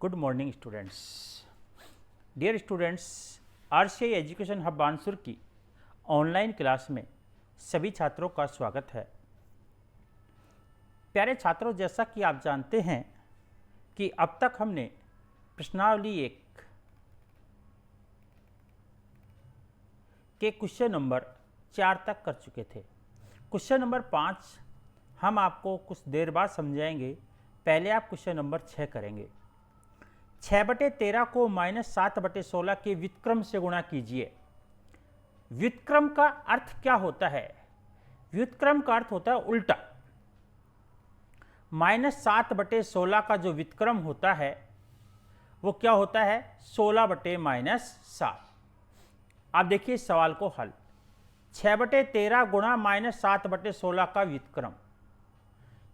Good morning students. Dear students, RCI education hub Bansur की online class में सभी छात्रों का स्वागत है। प्यारे छात्रों, जैसा कि आप जानते हैं कि अब तक हमने प्रश्नावली 1 के क्वेश्चन नंबर 4 तक कर चुके थे। क्वेश्चन नंबर 5 हम आपको कुछ देर बाद समझाएंगे। पहले आप क्वेश्चन नंबर 6 करेंगे। 6/13 को -7/16 के व्युत्क्रम से गुणा कीजिए। व्युत्क्रम का अर्थ क्या होता है? व्युत्क्रम का अर्थ होता है उल्टा। -7/16 का जो व्युत्क्रम होता है वो क्या होता है? 16/-7। आप देखिए सवाल को हल। 6/13 गुणा -7/16 का व्युत्क्रम।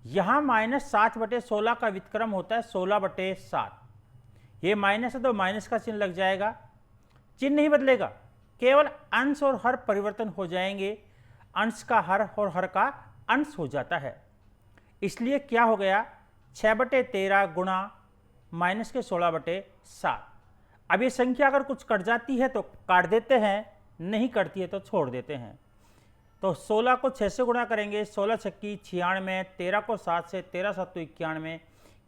यहां -7/16 का व्युत्क्रम होता है 16/7। ये माइनस है तो माइनस का चिन्ह लग जाएगा, चिन्ह नहीं बदलेगा, केवल अंश और हर परिवर्तन हो जाएंगे। अंश का हर और हर का अंश हो जाता है। इसलिए क्या हो गया? 6/13 गुणा माइनस के 16/7। अब ये संख्या अगर कुछ कट जाती है तो काट देते हैं, नहीं कटती है तो छोड़ देते हैं। तो 16 को 6 से गुणा करेंगे, 16 छक्की 96, 13 को 7 से, 13 7 91।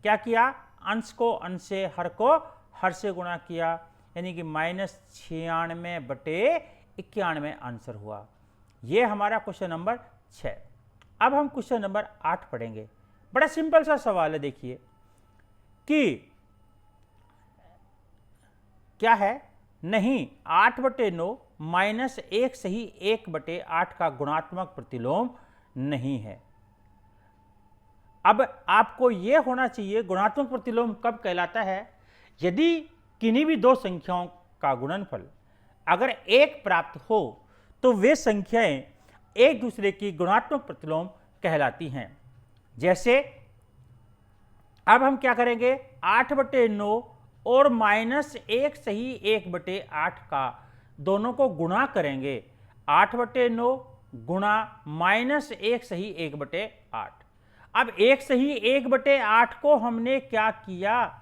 क्या किया? अंश को अंश से, हर को हर से गुणा किया, यानी कि -96/91 आंसर हुआ। ये हमारा क्वेश्चन नंबर 6। अब हम क्वेश्चन नंबर 8 पढ़ेंगे। बड़ा सिंपल सा सवाल है। देखिए कि क्या है? नहीं, 8/9 -1 सही 1/8 का गुणात्मक प्रतिलोम नहीं है। अब आपको यह होना चाहिए गुणात्मक प्रतिलोम कब कहलाता है? यदि किन्हीं भी दो संख्याओं का गुणनफल अगर 1 प्राप्त हो तो वे संख्याएं एक दूसरे की गुणात्मक प्रतिलोम कहलाती हैं। जैसे अब हम क्या करेंगे? 8/9 और -1 सही 1/8 का दोनों को गुणा करेंगे। 8/9 गुणा -1 सही 1/8। अब 1 सही 1/8 को हमने क्या किया?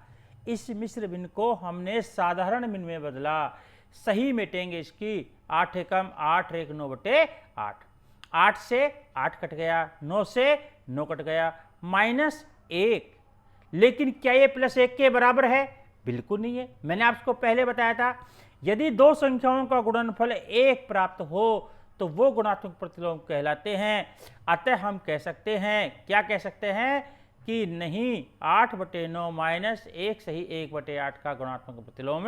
इस मिश्र भिन्न को हमने साधारण भिन्न में बदला। सही मिटेंगे इसकी। 8 एकम 8 1 9/8। 8 से 8 कट गया, 9 से 9 कट गया, -1। लेकिन क्या ये +1 के बराबर है? बिल्कुल नहीं है। मैंने आपको पहले बताया था यदि दो संख्याओं का गुणनफल 1 प्राप्त हो तो वो गुणात्मक प्रतिलोम कहलाते हैं। अतः हम कह सकते हैं, क्या कह सकते हैं कि नहीं, 8/9 -1 सही 1/8 का गुणात्मक प्रतिलोम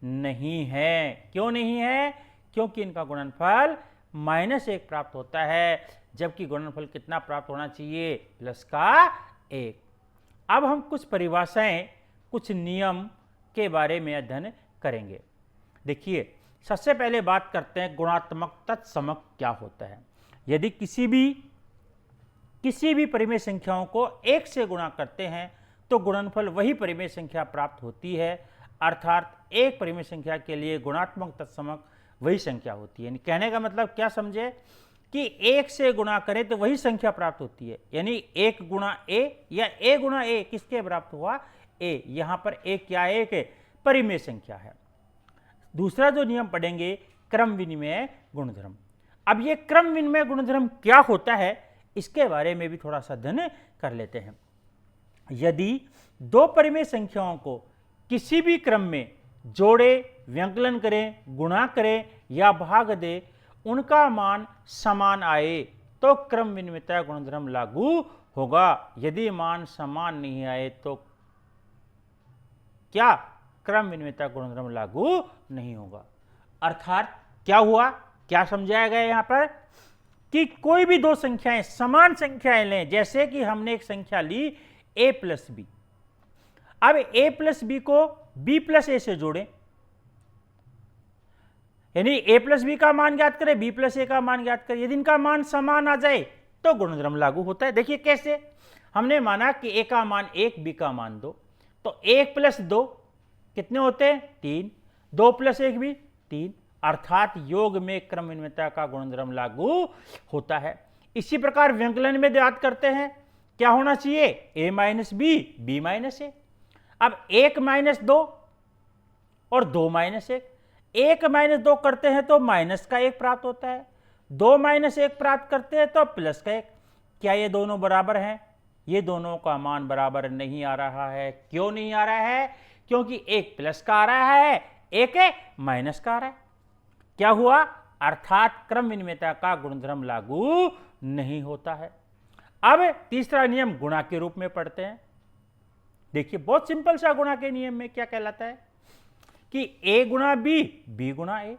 नहीं है। क्यों नहीं है? क्योंकि इनका गुणनफल -1 प्राप्त होता है, जबकि गुणनफल कितना प्राप्त होना चाहिए? +1। अब हम कुछ परिभाषाएं, कुछ नियम के बारे में अध्ययन करेंगे। देखिए, सबसे पहले बात करते हैं गुणात्मक तत्समक क्या होता है। यदि किसी भी परिमेय संख्याओं को 1 से गुणा करते हैं तो गुणनफल वही परिमेय संख्या प्राप्त होती है। अर्थात एक परिमेय संख्या के लिए गुणात्मक तत्समक वही संख्या होती है। यानी कहने का मतलब क्या समझे कि 1 से गुणा करें तो वही संख्या प्राप्त होती है। यानी 1 गुणा a या a गुणा a किसके प्राप्त हुआ? a। यहां पर a क्या है? एक परिमेय संख्या है। दूसरा जो नियम पढ़ेंगे, क्रम विनिमय गुणधर्म। अब ये क्रम विनिमय गुणधर्म क्या होता है इसके बारे में भी थोड़ा सा अध्ययन कर लेते हैं। यदि दो परिमेय संख्याओं को किसी भी क्रम में जोड़े, व्यंकलन करें, गुणा करें या भाग दे, उनका मान समान आए तो क्रम विनिमयता गुणधर्म लागू होगा। यदि मान समान नहीं आए तो क्या? क्रम विनिमयता गुणधर्म लागू नहीं होगा। अर्थात क्या हुआ? क्या समझाया गया यहां पर कि कोई भी दो संख्याएं समान संख्याएं लें। जैसे कि हमने एक संख्या ली a + b। अब a + b को b + a से जोड़ें, यानी a + b का मान ज्ञात करें, b + a का मान ज्ञात करें। यदि इनका मान समान आ जाए तो गुणधर्म लागू होता है। देखिए कैसे? हमने माना कि a का मान 1, b का मान 2, तो 1 + 2 कितने होते हैं? 3। 2 + 1 भी 3। अर्थात योग में क्रम विनिमयता का गुणधर्म लागू होता है। इसी प्रकार व्यंकलन में याद करते हैं, क्या होना चाहिए? a - b, b - a। अब 1 माइनस 2 और 2 माइनस 1, 1 माइनस 2 करते हैं तो माइनस का 1 प्राप्त होता है, 2 माइनस 1 प्राप्त करते हैं तो प्लस का 1। क्या ये दोनों बराबर हैं? ये दोनों का मान बराबर नहीं आ रहा है। क्यों नहीं आ रहा है? क्योंकि एक प्लस का आ रहा है, एक माइनस का आ रहा है। क्या हुआ? अर्थात क्रम विनिमयता का गुणधर्म लागू नहीं होता है। अब तीसरा नियम गुणा के रूप में पढ़ते हैं। देखिए बहुत सिंपल सा गुणा के नियम में क्या कहलाता है कि a गुणा बी, बी गुणा ए।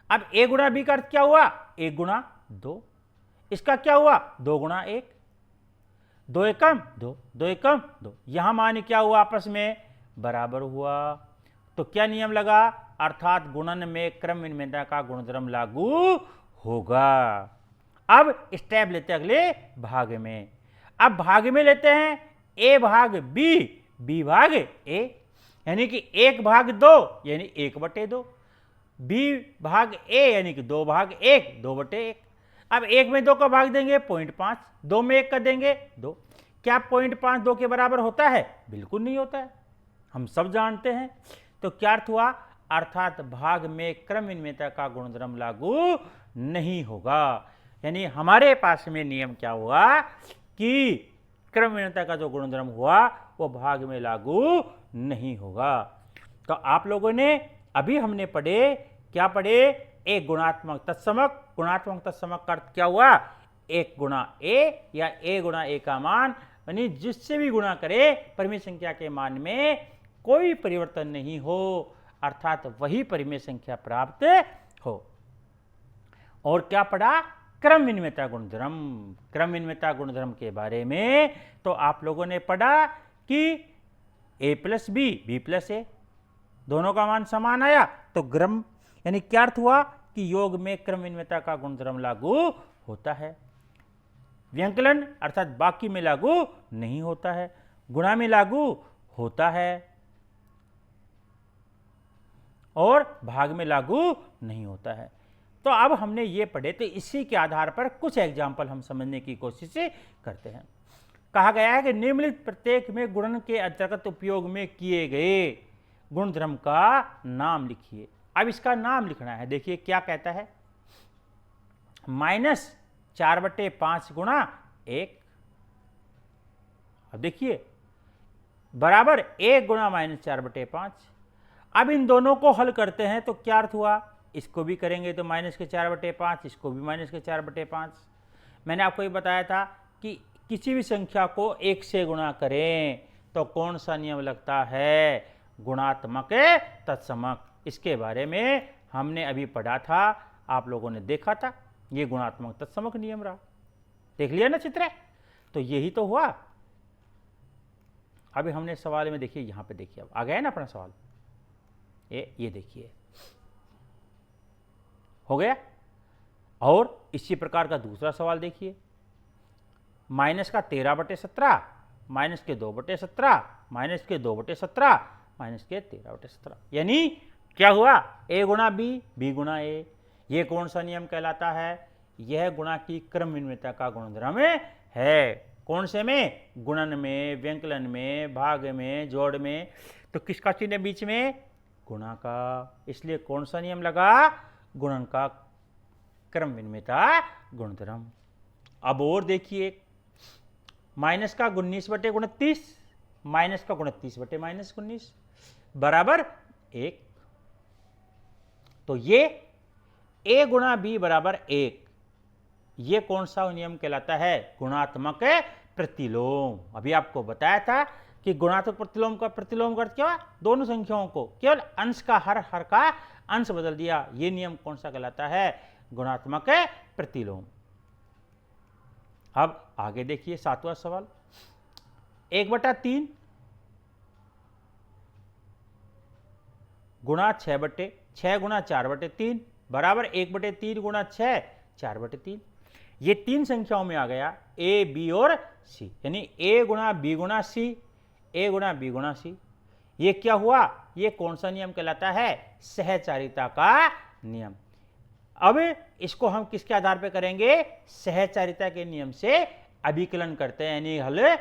अब a गुणा बी का अर्थ क्या हुआ? 1 गुणा 2। इसका क्या हुआ? 2 गुणा 1, 2 एकम 2, 2 एकम 2। यहां मान क्या हुआ? आपस में बराबर हुआ। तो क्या नियम लगा? अर्थात गुणन में क्रम विनिमयता का गुणधर्म लागू होगा। अब स्टेप लेते हैं अगले भाग में। अब भाग में लेते हैं a भाग b, b भाग a, यानी कि 1 भाग 2 यानी 1/2, b भाग a यानी कि 2 भाग 1, 2/1। अब 1 में 2 का भाग देंगे 0.5, 2 में 1 का देंगे 2। क्या 0.5 2 के बराबर होता है? बिल्कुल नहीं होता है, हम सब जानते हैं। तो क्या अर्थ हुआ? अर्थात भाग में क्रम विनिमयता का गुणधर्म लागू नहीं होगा। यानी हमारे पास में नियम क्या हुआ कि क्रम विनिमयता का जो गुणधर्म हुआ वो भाग में लागू नहीं होगा। तो आप लोगों ने अभी हमने पढ़े, क्या पढ़े? एक गुणात्मक तत्समक। गुणात्मक तत्समक का अर्थ क्या हुआ? 1 गुणा a या a गुणा a का मान, यानी जिससे भी गुणा करे परिमेय संख्या के मान में कोई परिवर्तन नहीं हो, अर्थात वही परिमेय संख्या प्राप्त हो। और क्या पढ़ा? क्रम विनिमयता गुणधर्म। क्रम विनिमयता गुणधर्म के बारे में तो आप लोगों ने पढ़ा कि a plus B, B plus A, दोनों का मान समान आया तो क्रम, यानी क्या अर्थ हुआ कि योग में क्रम विनिमयता का गुणधर्म लागू होता है। व्यंकलन अर्थात बाकी में लागू नहीं होता है, गुणा में लागू होता है और भाग में लागू नहीं होता है। तो अब हमने ये पढ़े, तो इसी के आधार पर कुछ एग्जाम्पल हम समझने की कोशिश करते हैं। कहा गया है कि निम्नलिखित प्रत्येक में गुणन के अंतर्गत उपयोग में किए गए गुणधर्म का नाम लिखिए। अब इसका नाम लिखना है। देखिए क्या कहता है, -4/5 गुणा 1। अब देखिए बराबर 1 गुणा -4/5। अब इन दोनों को हल करते हैं तो क्या अर्थ हुआ? इसको भी करेंगे तो -4/5, इसको भी -4/5। मैंने आपको ये बताया था कि किसी भी संख्या को 1 से गुणा करें तो कौन सा नियम लगता है? गुणात्मक तत्समक। इसके बारे में हमने अभी पढ़ा था, आप लोगों ने देखा था, ये गुणात्मक तत्समक नियम रहा। देख लिया ना चित्र? तो यही तो हुआ। अभी हमने सवाल में देखिए, यहां पे देखिए, अब आ गया ना अपना सवाल, ये देखिए हो गया। और इसी प्रकार का दूसरा सवाल देखिए, माइनस का 13/17, माइनस के 2/17, माइनस के 2/17, माइनस के 13/17। यानी क्या हुआ? a गुणा बी, बी गुणा ए। ये कौन सा नियम कहलाता है? यह गुणा की क्रम विनिमयता का गुणधर्म है। कौन से में? गुणन में, व्यंकलन में, भाग में, जोड़ में। तो किसका चिन्ह है बीच में? गुणा का। इसलिए कौन सा नियम लगा? गुणन का क्रम विनिमयता गुणधर्म। अब और देखिए, माइनस का 19/29, माइनस का 29/-19 बराबर 1। तो ये a गुणा बी बराबर 1, ये कौन सा नियम कहलाता है? गुणात्मक प्रतिलोम। अभी आपको बताया था कि गुणात्मक प्रतिलोम का अर्थ क्या? दोनों संख्याओं को केवल अंश का हर का अंश बदल दिया। ये नियम कौन सा कहलाता है? गुणात्मक प्रतिलोम। अब आगे देखिए 7वां सवाल, 1/3 गुणा 6 गुणा 4/3 बराबर 1/3 गुणा 6, 4/3। ये तीन संख्याओं में आ गया a, b और c, यानी a गुणा b गुणा c, a गुणा b गुणा c। ये क्या हुआ? ये कौन सा नियम कहलाता है? सहचारिता का नियम। अब इसको हम किसके आधार पर करेंगे? सहचारिता के नियम से अभिकलन करते हैं, यानी हल